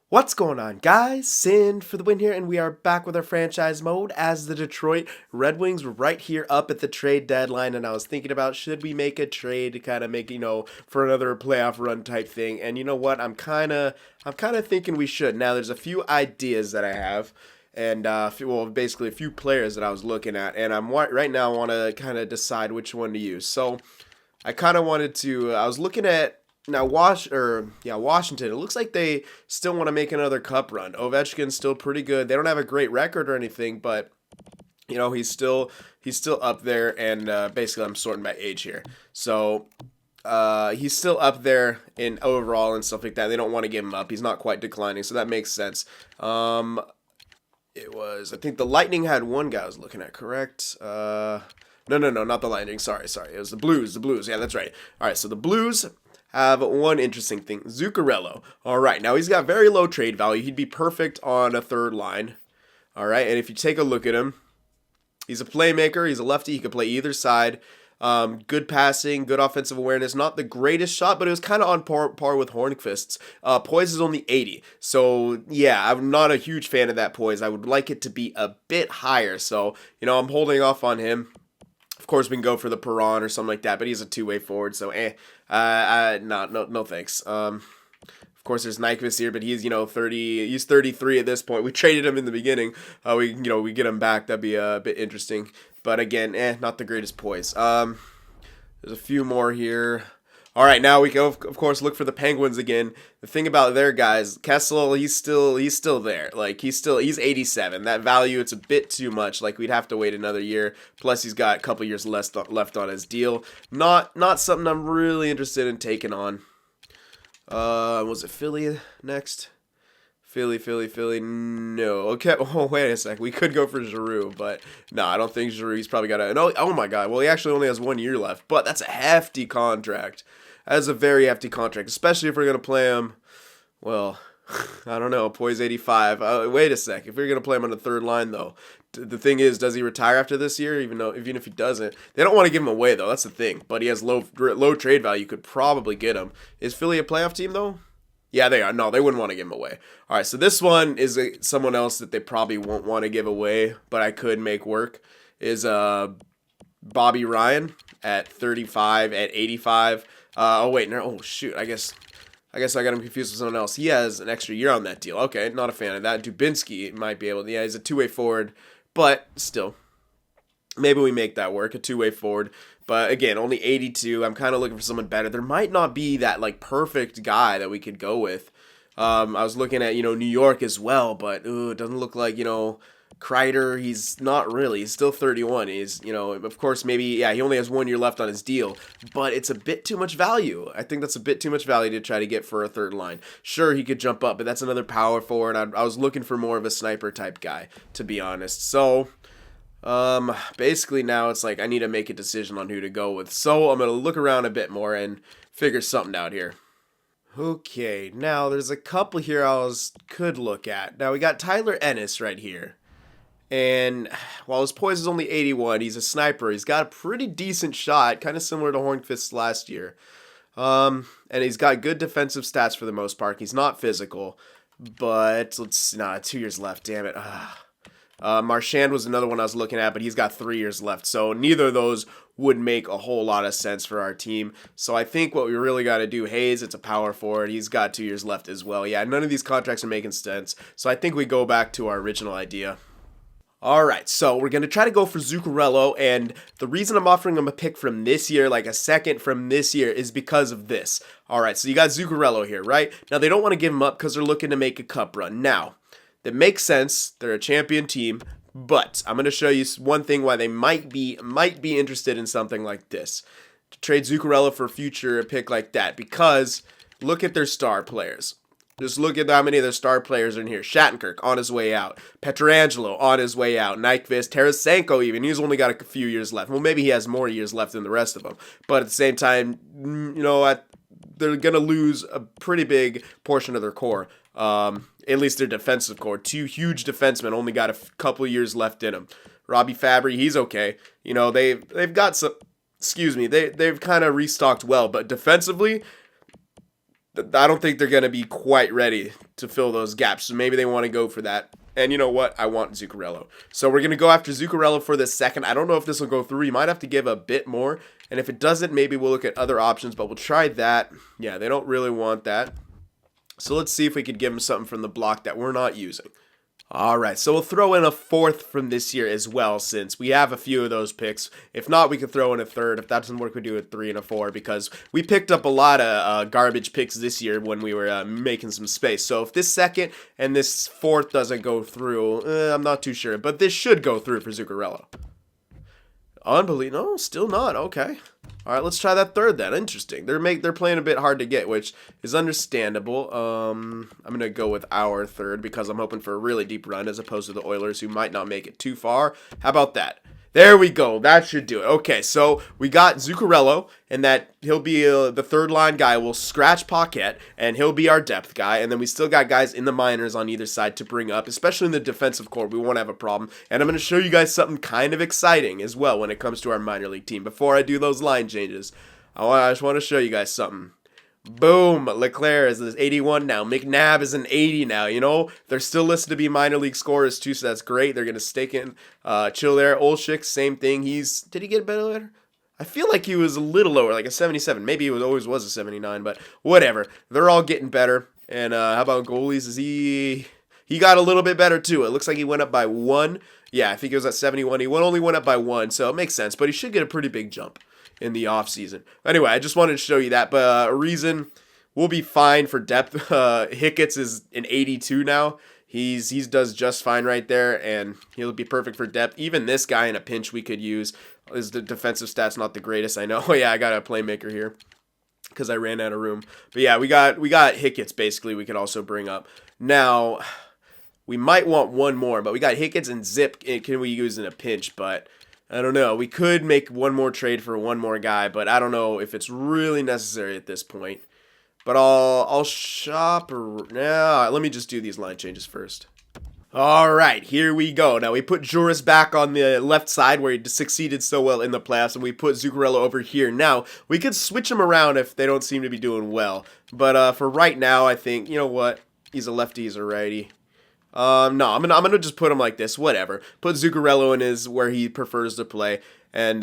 What's going on, guys? Sin for the win here, and we are back with our franchise mode as the Detroit Red Wings. We're right here up at the trade deadline, and I was thinking about should we make a trade to kind of make, for another playoff run type thing. And you know what? I'm kind of thinking we should. Now, there's a few ideas that I have, and basically a few players that I was looking at, and right now I want to kind of decide which one to use. So I kind of wanted to. I was looking at. Now, Washington. It looks like they still want to make another cup run. Ovechkin's still pretty good. They don't have a great record or anything, but he's still up there. And basically, I'm sorting by age here. So he's still up there in overall and stuff like that. They don't want to give him up. He's not quite declining, so that makes sense. I think the Lightning had one guy I was looking at, correct? No, not the Lightning. Sorry. It was the Blues. The Blues. Yeah, that's right. All right, so the Blues have one interesting thing. Zuccarello. All right, now he's got very low trade value. He'd be perfect on a third line. All right, and if you take a look at him, he's a playmaker. He's a lefty. He can play either side. Good passing, good offensive awareness. Not the greatest shot, but it was kind of on par with Hornqvist's. Poise is only 80. So, yeah, I'm not a huge fan of that poise. I would like it to be a bit higher. So, I'm holding off on him. Of course, we can go for the Perron or something like that, but he's a two-way forward, so no thanks. Of course, there's Nyquist here, but he's 30, he's 33 at this point. We traded him in the beginning. We get him back. That'd be a bit interesting, but again, not the greatest poise. There's a few more here. All right, now we can of course look for the Penguins again. The thing about their guys, Kessel, he's still there. Like he's 87. That value, it's a bit too much. Like we'd have to wait another year. Plus he's got a couple years left on his deal. Not something I'm really interested in taking on. Was it Philly next? Philly. No. Okay. Oh, wait a sec. We could go for Giroux, but no, I don't think Giroux. He's probably got a. No. Oh my God. Well, he actually only has 1 year left, but that's a hefty contract. That is a very hefty contract, especially if we're gonna play him. Well, I don't know. Poise 85. Wait a sec. If we're gonna play him on the third line, though, the thing is, does he retire after this year? Even if he doesn't, they don't want to give him away though. That's the thing. But he has low trade value. You could probably get him. Is Philly a playoff team though? Yeah, they are. No, they wouldn't want to give him away. All right, so this one is someone else that they probably won't want to give away, but I could make work. Is Bobby Ryan at 35, at 85. Oh wait, no. Oh shoot. I guess I got him confused with someone else. He has an extra year on that deal. Okay, not a fan of that. Dubinsky might be able to. Yeah, he's a two-way forward, but still, maybe we make that work. A two-way forward. But again, only 82. I'm kind of looking for someone better. There might not be that like perfect guy that we could go with. I was looking at New York as well, but it doesn't look like Kreider. He's not really. He's still 31. He's of course maybe he only has 1 year left on his deal, but it's a bit too much value. I think that's a bit too much value to try to get for a third line. Sure, he could jump up, but that's another power forward. I was looking for more of a sniper type guy, to be honest. So. Basically now it's like I need to make a decision on who to go with. So I'm going to look around a bit more and figure something out here. Okay, now there's a couple here could look at. Now we got Tyler Ennis right here. And while his poise is only 81, he's a sniper. He's got a pretty decent shot, kind of similar to Hornqvist's last year. And he's got good defensive stats for the most part. He's not physical, but 2 years left, damn it. Marchand was another one I was looking at, but he's got 3 years left. So neither of those would make a whole lot of sense for our team. So I think what we really got to do, Hayes, it's a power forward. He's got 2 years left as well. Yeah, none of these contracts are making sense. So I think we go back to our original idea. All right, so we're going to try to go for Zuccarello, and the reason I'm offering him a pick from this year, like a second from this year, is because of this. All right, so you got Zuccarello here, right? Now, they don't want to give him up because they're looking to make a cup run. Now, that makes sense. They're a champion team, but I'm going to show you one thing why they might be interested in something like this. To trade Zuccarello for a future pick like that, because look at their star players. Just look at how many of their star players are in here. Shattenkirk on his way out. Pietrangelo on his way out. Nyquist, Tarasenko even. He's only got a few years left. Well, maybe he has more years left than the rest of them. But at the same time, they're going to lose a pretty big portion of their core. At least their defensive core. 2 huge defensemen only got a couple years left in them. Robbie Fabry, he's okay. They've got some. Excuse me. They've kind of restocked well, but defensively, I don't think they're going to be quite ready to fill those gaps. So maybe they want to go for that. And you know what? I want Zuccarello. So we're going to go after Zuccarello for the second. I don't know if this will go through. You might have to give a bit more. And if it doesn't, maybe we'll look at other options. But we'll try that. Yeah, they don't really want that. So let's see if we could give them something from the block that we're not using. Alright, so we'll throw in a fourth from this year as well, since we have a few of those picks. If not, we could throw in a third. If that doesn't work, we do a 3 and a 4, because we picked up a lot of garbage picks this year when we were making some space. So if this second and this fourth doesn't go through, I'm not too sure. But this should go through for Zuccarello. Unbelievable. No, still not. Okay. All right, let's try that third then. Interesting. They're playing a bit hard to get, which is understandable. I'm going to go with our third because I'm hoping for a really deep run as opposed to the Oilers who might not make it too far. How about that? There we go. That should do it. Okay, so we got Zuccarello, and that he'll be the third line guy. We'll scratch Paquette, and he'll be our depth guy. And then we still got guys in the minors on either side to bring up, especially in the defensive core. We won't have a problem. And I'm going to show you guys something kind of exciting as well when it comes to our minor league team. Before I do those line changes, I just want to show you guys something. Boom, Leclerc is an 81 now. McNabb is an 80 now. You know, they're still listed to be minor league scorers too, so that's great. They're going to stake in, chill there. Olshik, same thing. Did he get better? I feel like he was a little lower, like a 77. Maybe he always was a 79, but whatever. They're all getting better. And how about goalies? He got a little bit better too. It looks like he went up by 1. Yeah, I think it was at 71. He only went up by 1, so it makes sense. But he should get a pretty big jump in the offseason. Anyway, I just wanted to show you that. But a reason we'll be fine for depth. Hicketts is an 82 now. He's does just fine right there, and he'll be perfect for depth. Even this guy in a pinch we could use. His defensive stats not the greatest, I know. Oh yeah, I got a playmaker here because I ran out of room. But yeah, we got Hicketts basically we could also bring up. Now, we might want one more, but we got Hicketts and Zip can we use in a pinch, but I don't know. We could make one more trade for one more guy, but I don't know if it's really necessary at this point. But I'll shop. Let me just do these line changes first. All right, here we go. Now we put Juris back on the left side where he succeeded so well in the playoffs, and we put Zuccarello over here. Now we could switch him around if they don't seem to be doing well. But for right now, I think you know what? He's a lefty. He's a righty. No, I'm gonna just put him like this. Whatever. Put Zuccarello in where he prefers to play, and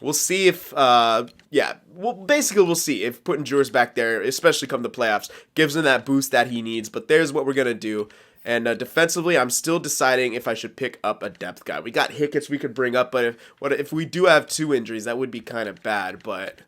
we'll see if we'll see if putting Juris back there, especially come the playoffs, gives him that boost that he needs. But there's what we're gonna do. And defensively, I'm still deciding if I should pick up a depth guy. We got Hicketts we could bring up, but if we do have 2 injuries, that would be kind of bad. But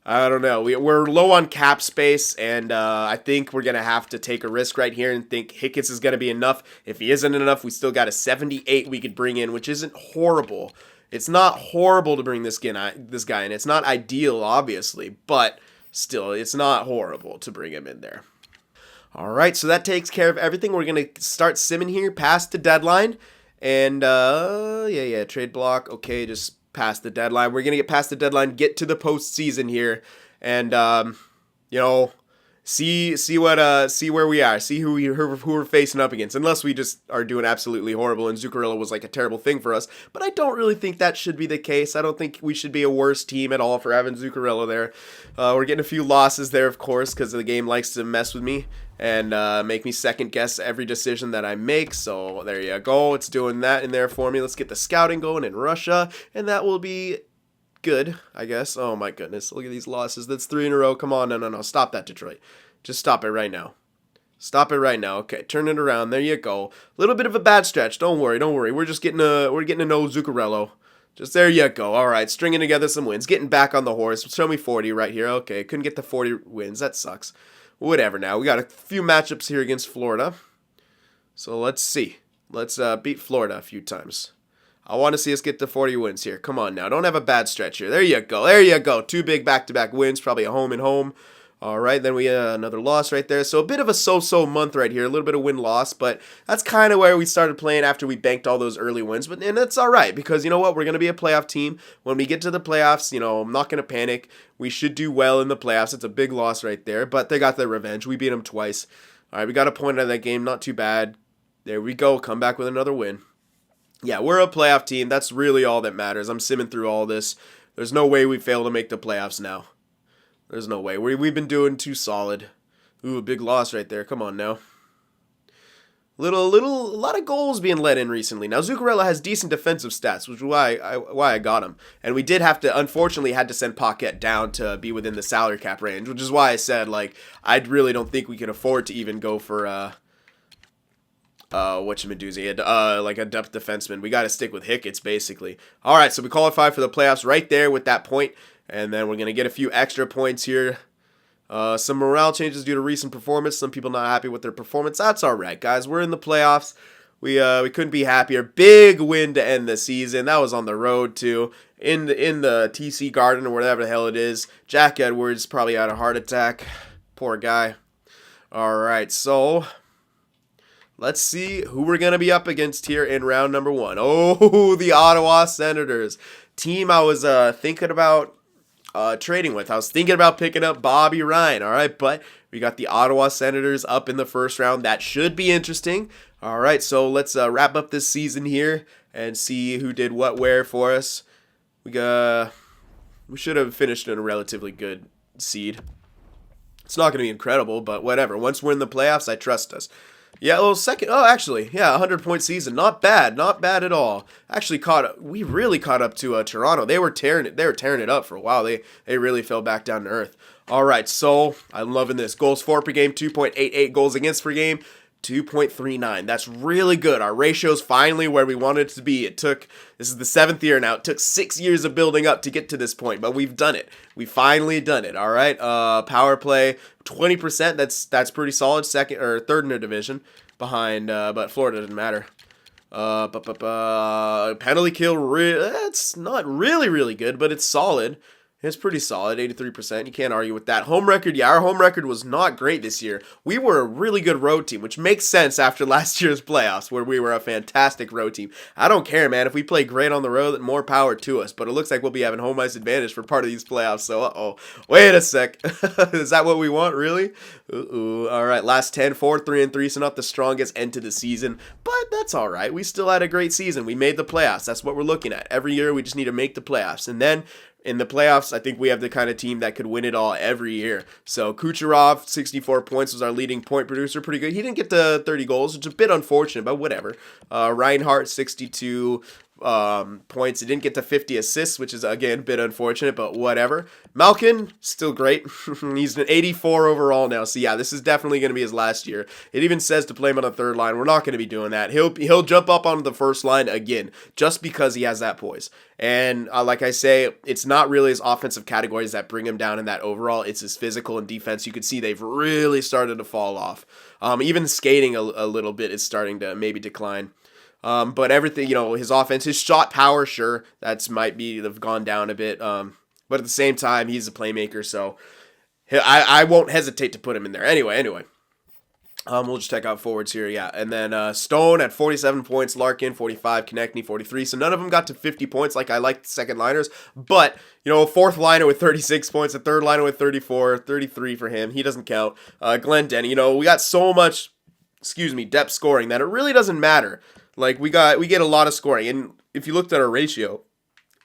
I don't know. We're low on cap space, and I think we're going to have to take a risk right here and think Hicketts is going to be enough. If he isn't enough, we still got a 78 we could bring in, which isn't horrible. It's not horrible to bring this guy in. It's not ideal, obviously, but still, it's not horrible to bring him in there. All right, so that takes care of everything. We're going to start simming here past the deadline. And, trade block. Okay, just past the deadline. We're going to get past the deadline, get to the postseason here, and see where we are, see who we're facing up against. Unless we just are doing absolutely horrible, and Zuccarello was like a terrible thing for us. But I don't really think that should be the case. I don't think we should be a worse team at all for having Zuccarello there. We're getting a few losses there, of course, because the game likes to mess with me and make me second guess every decision that I make. So there you go. It's doing that in there for me. Let's get the scouting going in Russia, and that will be good, I guess. Oh my goodness, look at these losses. That's 3 in a row. Come on, no. Stop that, Detroit. Just stop it right now. Stop it right now. Okay, turn it around. There you go. A little bit of a bad stretch. Don't worry. We're just getting to know Zuccarello. Just there you go. All right, stringing together some wins. Getting back on the horse. Show me 40 right here. Okay, couldn't get the 40 wins. That sucks. Whatever now. We got a few matchups here against Florida. So let's see. Let's beat Florida a few times. I want to see us get to 40 wins here. Come on now. Don't have a bad stretch here. There you go. There you go. 2 big back-to-back wins. Probably a home and home. All right, then we another loss right there. So a bit of a so-so month right here. A little bit of win-loss, but that's kind of where we started playing after we banked all those early wins. And that's all right because you know what? We're going to be a playoff team. When we get to the playoffs, I'm not going to panic. We should do well in the playoffs. It's a big loss right there, but they got their revenge. We beat them twice. All right, we got a point out of that game. Not too bad. There we go. Come back with another win. Yeah, we're a playoff team. That's really all that matters. I'm simming through all this. There's no way we fail to make the playoffs now. There's no way. We've been doing too solid. Ooh, a big loss right there. Come on now. A lot of goals being let in recently. Now Zuccarello has decent defensive stats, which is why I got him. And we did have to, unfortunately, had to send Paquette down to be within the salary cap range, which is why I said like I really don't think we can afford to even go for whatchamacallit, like a depth defenseman. We got to stick with Hickett's basically. All right, so we qualify for the playoffs right there with that point, and then we're gonna get a few extra points here. Some morale changes due to recent performance. Some people not happy with their performance. That's all right, guys. We're in the playoffs. We couldn't be happier. Big win to end the season. That was on the road too, in the TC Garden or whatever the hell it is. Jack Edwards probably had a heart attack. Poor guy. All right, so let's see who we're gonna be up against here in round number 1. Oh, the Ottawa Senators, team I was thinking about trading with. I was thinking about picking up Bobby Ryan, all right, but we got the Ottawa Senators up in the first round. That should be interesting. All right, so let's wrap up this season here and see who did what where for us. We should have finished in a relatively good seed. It's not going to be incredible, but whatever. Once we're in the playoffs, I trust us. Yeah, well, actually, yeah, 100-point season, not bad at all. Actually, we really caught up to Toronto. They were tearing it up for a while. They really fell back down to earth. All right, so I'm loving this. Goals for per game, 2.88. Goals against per game, 2.39. That's really good. Our ratio's finally where we wanted it to be. This is the 7th year now. It took 6 years of building up to get to this point, but we've done it. We finally done it. All right. Power play, 20%. That's pretty solid. Second or third in the division behind, but Florida doesn't matter. Penalty kill, it's not really good, but it's solid. It's pretty solid, 83%. You can't argue with that. Home record, yeah, our home record was not great this year. We were a really good road team, which makes sense after last year's playoffs, where we were a fantastic road team. I don't care, man. If we play great on the road, more power to us. But it looks like we'll be having home ice advantage for part of these playoffs. So, wait a sec. Is that what we want, really? All right, last 10, 4-3-3, so not the strongest end to the season. But that's all right. We still had a great season. We made the playoffs. That's what we're looking at. Every year, we just need to make the playoffs. And then in the playoffs, I think we have the kind of team that could win it all every year. So Kucherov, 64 points, was our leading point producer. Pretty good. He didn't get to 30 goals, which is a bit unfortunate, but whatever. Reinhart, 62 points. He didn't get to 50 assists, which is, again, a bit unfortunate, but whatever. Malkin, still great. He's an 84 overall now. So, yeah, this is definitely going to be his last year. It even says to play him on the third line. We're not going to be doing that. He'll jump up onto the first line again just because he has that poise. And like I say, it's not really his offensive categories that bring him down in that overall. It's his physical and defense. You can see they've really started to fall off. Even skating a little bit is starting to maybe decline. But everything, his offense, his shot power, sure, have gone down a bit. But at the same time, he's a playmaker, so I won't hesitate to put him in there. Anyway. We'll just check out forwards here, yeah. And then Stone at 47 points, Larkin 45, Konechny 43. So none of them got to 50 points like I like the second liners. But, a fourth liner with 36 points, a third liner with 34, 33 for him. He doesn't count. Glenn Denny, we got so much, depth scoring that it really doesn't matter. Like, we get a lot of scoring. And if you looked at our ratio,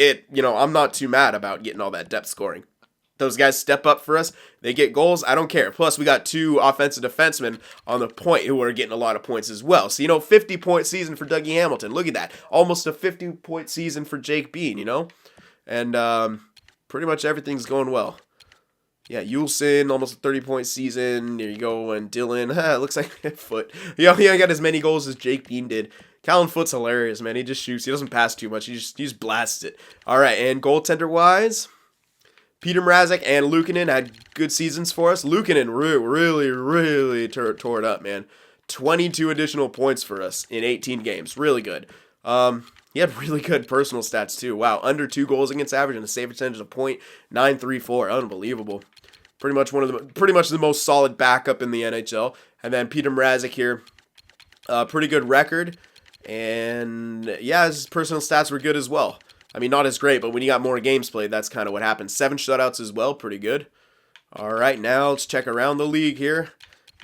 I'm not too mad about getting all that depth scoring. Those guys step up for us. They get goals. I don't care. Plus, we got 2 offensive defensemen on the point who are getting a lot of points as well. So, 50-point season for Dougie Hamilton. Look at that. Almost a 50-point season for Jake Bean, And pretty much everything's going well. Yeah, Yulson, almost a 30-point season. There you go. And Dylan, it looks like Foot. He got as many goals as Jake Bean did. Callan Foot's hilarious, man. He just shoots. He doesn't pass too much. He just blasts it. All right, and goaltender-wise, Peter Mrazek and Luukkonen had good seasons for us. Luukkonen really tore it up, man. 22 additional points for us in 18 games. Really good. He had really good personal stats, too. Wow, under 2 goals against average and a save percentage of .934. Unbelievable. Pretty much the most solid backup in the NHL. And then Peter Mrazek here, pretty good record. And, yeah, his personal stats were good as well. I mean, not as great, but when you got more games played, that's kind of what happens. 7 shutouts as well, pretty good. All right, now let's check around the league here,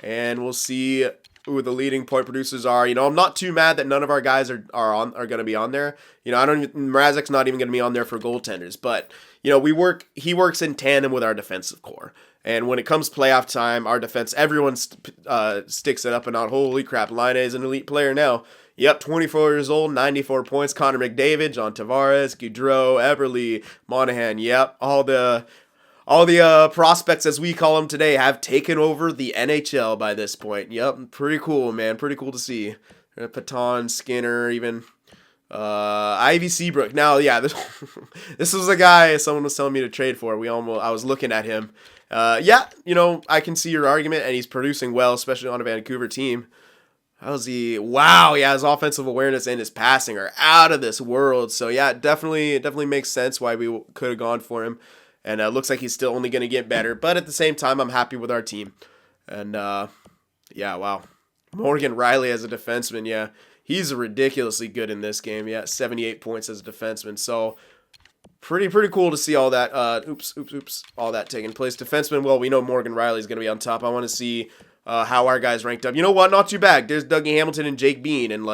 and we'll see who the leading point producers are. I'm not too mad that none of our guys are going to be on there. Mrazek's not even going to be on there for goaltenders, but he works in tandem with our defensive core. And when it comes playoff time, our defense, everyone sticks it up and out. Holy crap, Line is an elite player now. Yep, 24 years old, 94 points. Connor McDavid, John Tavares, Gaudreau, Everly, Monahan. Yep, all the prospects, as we call them today, have taken over the NHL by this point. Yep, pretty cool, man. Pretty cool to see. Paton, Skinner, even Ivy Seabrook. Now, yeah, this was a guy someone was telling me to trade for. I was looking at him. Yeah, I can see your argument, and he's producing well, especially on a Vancouver team. How's he? Wow, yeah, his offensive awareness and his passing are out of this world. So yeah, it definitely makes sense why we could have gone for him. And it looks like he's still only going to get better. But at the same time, I'm happy with our team. And yeah, wow. Morgan Riley as a defenseman, yeah, he's ridiculously good in this game. Yeah, 78 points as a defenseman. So pretty cool to see all that. All that taking place. Defenseman, well, we know Morgan Riley's going to be on top. I want to see how our guys ranked up. You know what? Not too bad. There's Dougie Hamilton and Jake Bean, and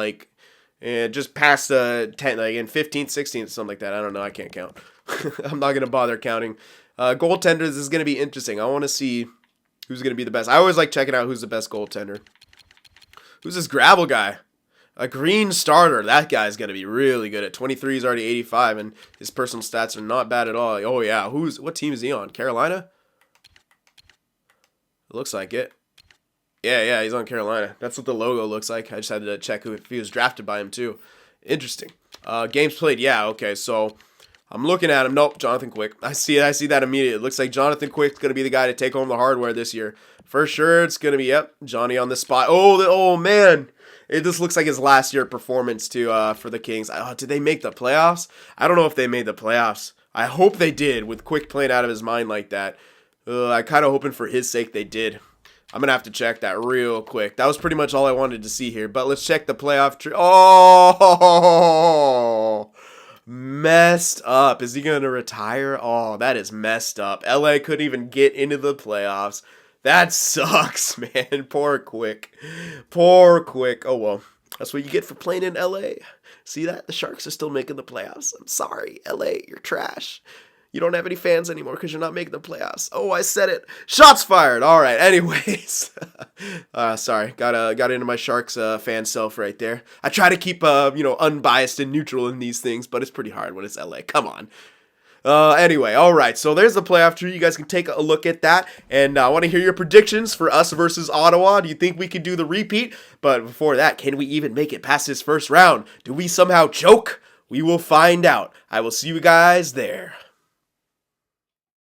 just past 10, in 15th, 16th, something like that. I don't know. I can't count. I'm not gonna bother counting. Goaltenders is gonna be interesting. I want to see who's gonna be the best. I always like checking out who's the best goaltender. Who's this Gravel guy? A green starter. That guy's gonna be really good. At 23, he's already 85, and his personal stats are not bad at all. Oh yeah. What team is he on? Carolina? It looks like it. Yeah, he's on Carolina. That's what the logo looks like. I just had to check if he was drafted by him too. Interesting. Games played. Yeah, okay. So I'm looking at him. Nope, Jonathan Quick. I see that immediately. It looks like Jonathan Quick's going to be the guy to take home the hardware this year. For sure, it's going to be, yep, Johnny on the spot. Oh man. This looks like his last year performance too for the Kings. Did they make the playoffs? I don't know if they made the playoffs. I hope they did, with Quick playing out of his mind like that. I kind of hoping for his sake they did. I'm going to have to check that real quick. That was pretty much all I wanted to see here. But let's check the playoff tree. Oh, messed up. Is he going to retire? Oh, that is messed up. LA couldn't even get into the playoffs. That sucks, man. Poor Quick. Oh, well. That's what you get for playing in LA. See that? The Sharks are still making the playoffs. I'm sorry, LA. You're trash. You don't have any fans anymore because you're not making the playoffs. Oh, I said it. Shots fired. All right. Anyways, sorry. Got into my Sharks fan self right there. I try to keep unbiased and neutral in these things, but it's pretty hard when it's LA. Come on. Anyway, all right. So there's the playoff tree. You guys can take a look at that, and I want to hear your predictions for us versus Ottawa. Do you think we could do the repeat? But before that, can we even make it past this first round? Do we somehow choke? We will find out. I will see you guys there.